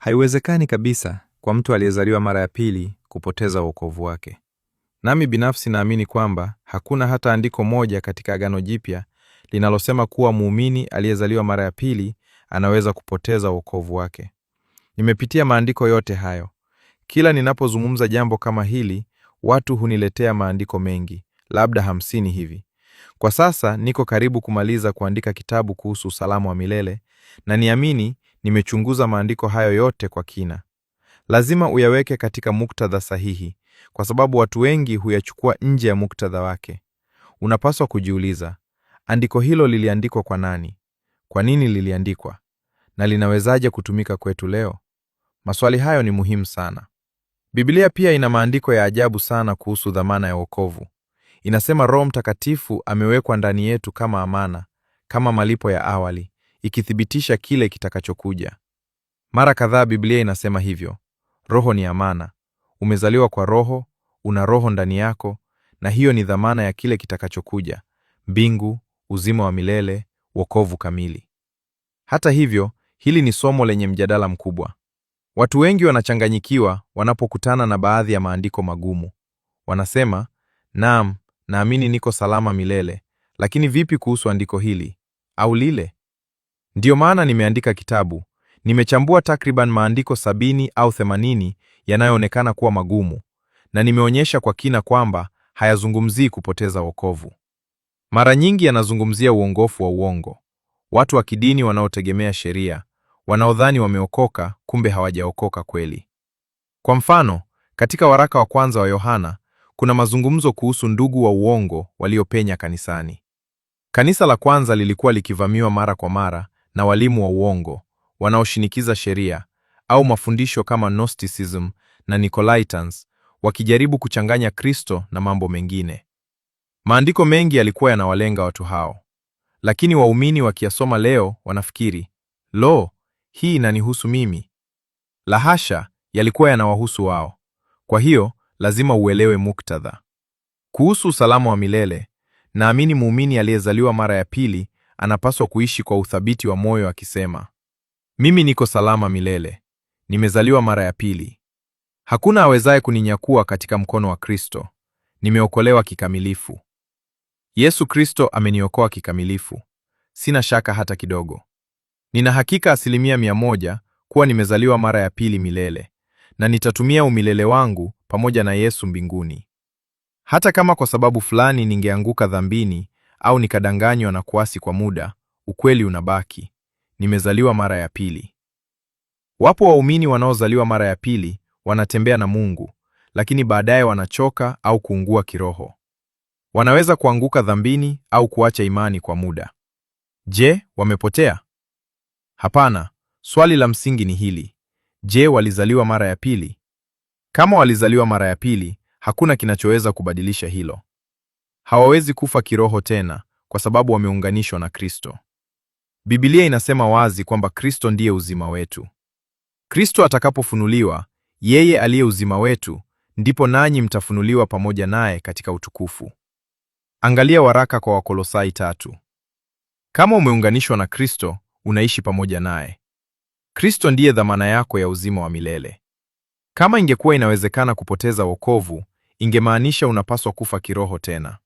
Haiwezekani kabisa kwa mtu aliyezaliwa mara ya pili kupoteza wokovu wake. Nami binafsi naamini kwamba hakuna hata andiko moja katika Agano Jipya linalosema kuwa muumini aliyezaliwa mara ya pili anaweza kupoteza wokovu wake. Nimepitia maandiko yote hayo. Kila ninapozungumza jambo kama hili, watu huniletea maandiko mengi, labda 50 hivi. Kwa sasa niko karibu kumaliza kuandika kitabu kuhusu usalama wa milele, na niamini nimechunguza maandiko hayo yote kwa kina. Lazima uyaweke katika muktadha sahihi, kwa sababu watu wengi huyachukua nje ya muktadha wake. Unapaswa kujiuliza, andiko hilo liliandikwa kwa nani? Kwa nini liliandikwa? Na linawezaje kutumika kwetu leo? Maswali hayo ni muhimu sana. Biblia pia ina maandiko ya ajabu sana kuhusu dhamana ya wokovu. Inasema Roho Mtakatifu amewekwa ndani yetu kama amana, kama malipo ya awali, ikithibitisha kile kitakachokuja. Mara kadhaa Biblia inasema hivyo. Roho ni amana. Umezaliwa kwa Roho, una Roho ndani yako, na hiyo ni dhamana ya kile kitakachokuja: mbingu, uzima wa milele, wokovu kamili. Hata hivyo, hili ni somo lenye mjadala mkubwa. Watu wengi wanachanganyikiwa wanapokutana na baadhi ya maandiko magumu. Wanasema, naam, naamini niko salama milele, lakini vipi kuhusu andiko hili au lile? Ndiyo maana nimeandika kitabu. Nimechambua takriban maandiko 70 au 80 yanayoonekana kuwa magumu, na nimeonyesha kwa kina kwamba hayazungumzii kupoteza wokovu. Mara nyingi yanazungumzia uongofu wa uongo. Watu wa kidini wanaotegemea sheria, wanaodhani wameokoka kumbe hawajaokoka kweli. Kwa mfano, katika waraka wa kwanza wa Yohana, kuna mazungumzo kuhusu ndugu wa uongo waliopenya kanisani. Kanisa la kwanza lilikuwa likivamiwa mara kwa mara na walimu wa uongo, wanaoshinikiza sheria, au mafundisho kama Gnosticism na Nicolaitans, wakijaribu kuchanganya Kristo na mambo mengine. Maandiko mengi yalikuwa yanawalenga watu hao. Lakini waumini wakiyasoma leo wanafikiri, lo, hii inanihusu mimi. La hasha, yalikuwa yanawahusu wao. Kwa hiyo, lazima uelewe muktadha. Kuhusu usalama wa milele, naamini muumini aliyezaliwa mara ya pili anapaswa kuishi kwa uthabiti wa moyo akisema, mimi niko salama milele. Nimezaliwa mara ya pili. Hakuna awezaye kuninyakua katika mkono wa Kristo. Nimeokolewa kikamilifu. Yesu Kristo ameniokoa kikamilifu. Sina shaka hata kidogo. Nina hakika 100% kuwa nimezaliwa mara ya pili milele, na nitatumia umilele wangu pamoja na Yesu mbinguni. Hata kama kwa sababu fulani ningeanguka dhambini au nikadanganywa na kuasi kwa muda, ukweli unabaki: nimezaliwa mara ya pili. Wapo waumini wanaozaliwa mara ya pili wanatembea na Mungu, lakini baadaye wanachoka au kuungua kiroho. Wanaweza kuanguka dhambini au kuacha imani kwa muda. Je, wamepotea? Hapana. Swali la msingi ni hili: je, walizaliwa mara ya pili? Kama walizaliwa mara ya pili, hakuna kinachoweza kubadilisha hilo. Hawawezi kufa kiroho tena kwa sababu wameunganishwa na Kristo. Biblia inasema wazi kwamba Kristo ndiye uzima wetu. Kristo atakapofunuliwa, yeye aliye uzima wetu, ndipo nanyi mtafunuliwa pamoja naye katika utukufu. Angalia waraka kwa Wakolosai 3. Kama umeunganishwa na Kristo, unaishi pamoja naye. Kristo ndiye dhamana yako ya uzima wa milele. Kama ingekuwa inawezekana kupoteza wokovu, ingemaanisha unapaswa kufa kiroho tena.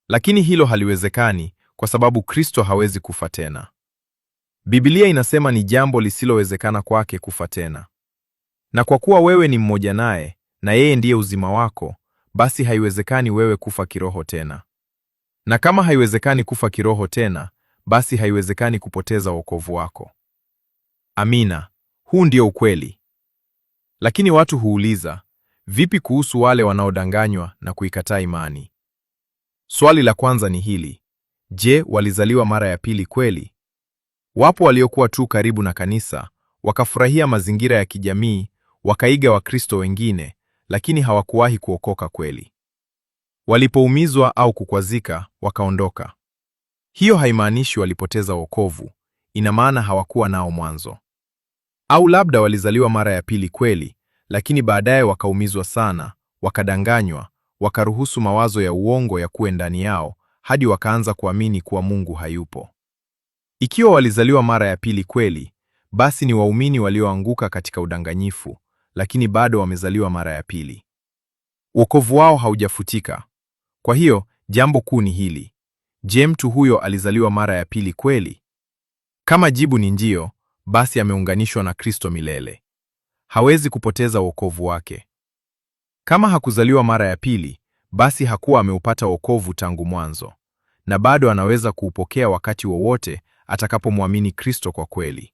Lakini hilo haliwezekani kwa sababu Kristo hawezi kufa tena. Biblia inasema ni jambo lisilowezekana kwake kufa tena. Na kwa kuwa wewe ni mmoja naye, na yeye ndiye uzima wako, basi haiwezekani wewe kufa kiroho tena. Na kama haiwezekani kufa kiroho tena, basi haiwezekani kupoteza wokovu wako. Amina. Huu ndio ukweli. Lakini watu huuliza, vipi kuhusu wale wanaodanganywa na kuikataa imani? Swali la kwanza ni hili: je, walizaliwa mara ya pili kweli? Wapo waliokuwa tu karibu na kanisa, wakafurahia mazingira ya kijamii, wakaiga Wakristo wengine, lakini hawakuwahi kuokoka kweli. Walipoumizwa au kukwazika, wakaondoka. Hiyo haimaanishi walipoteza wokovu, ina maana hawakuwa nao mwanzo. Au labda walizaliwa mara ya pili kweli, lakini baadaye wakaumizwa sana, wakadanganywa, wakaruhusu mawazo ya uongo yakuwe ndani yao, hadi wakaanza kuamini kuwa Mungu hayupo. Ikiwa walizaliwa mara ya pili kweli, basi ni waumini walioanguka katika udanganyifu, lakini bado wamezaliwa mara ya pili. Wokovu wao haujafutika. Kwa hiyo, jambo kuu ni hili: je, mtu huyo alizaliwa mara ya pili kweli? Kama jibu ni ndio, basi ameunganishwa na Kristo milele. Hawezi kupoteza wokovu wake. Kama hakuzaliwa mara ya pili, basi hakuwa ameupata wokovu tangu mwanzo, na bado anaweza kuupokea wakati wowote atakapomwamini Kristo kwa kweli.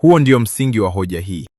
Huo ndio msingi wa hoja hii.